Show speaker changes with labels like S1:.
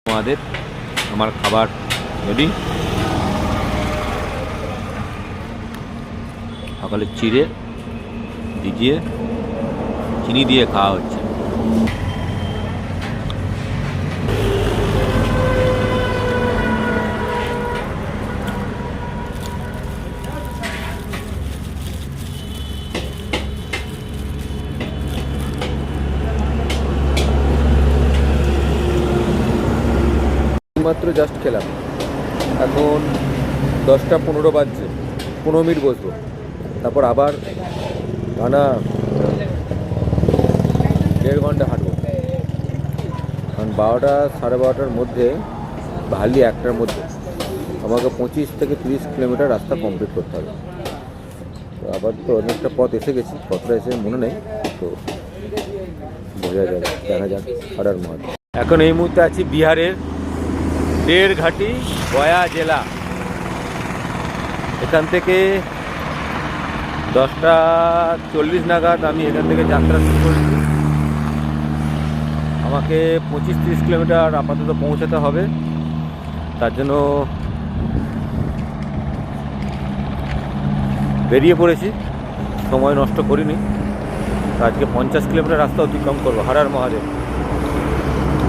S1: আমাদের আমার খাবার রেডি। সকালে চিড়ে ভিজিয়ে চিনি দিয়ে খাওয়া হচ্ছে। মাত্র জাস্ট খেলাম, এখন 10টা 15 বাজছে, 15 মিনিট বসবো, তারপর আবার টানা 1.5 ঘন্টা হাঁটবো। কারণ 12টা 12:30টার মধ্যে ভালি 1টার মধ্যে আমাকে 25 থেকে 30 কিলোমিটার রাস্তা কমপ্লিট করতে হবে। তো আবার তো অনেকটা পথ এসে গেছি, কতটা এসে মনে নেই, তো বোঝা যাবে, দেখা যাক। হারার মহাদেব। এখন এই মুহূর্তে আছি বিহারের দেড়ঘাটি গয়া জেলা। এখান থেকে 10টা 40 নাগাদ আমি এখান থেকে যাত্রা শুরু করেছি। আমাকে 25-30 কিলোমিটার আপাতত পৌঁছাতে হবে, তার জন্য বেরিয়ে পড়েছি, সময় নষ্ট করিনি। আজকে 50 কিলোমিটার রাস্তা অতিক্রম করবো। হারার মহাদেব।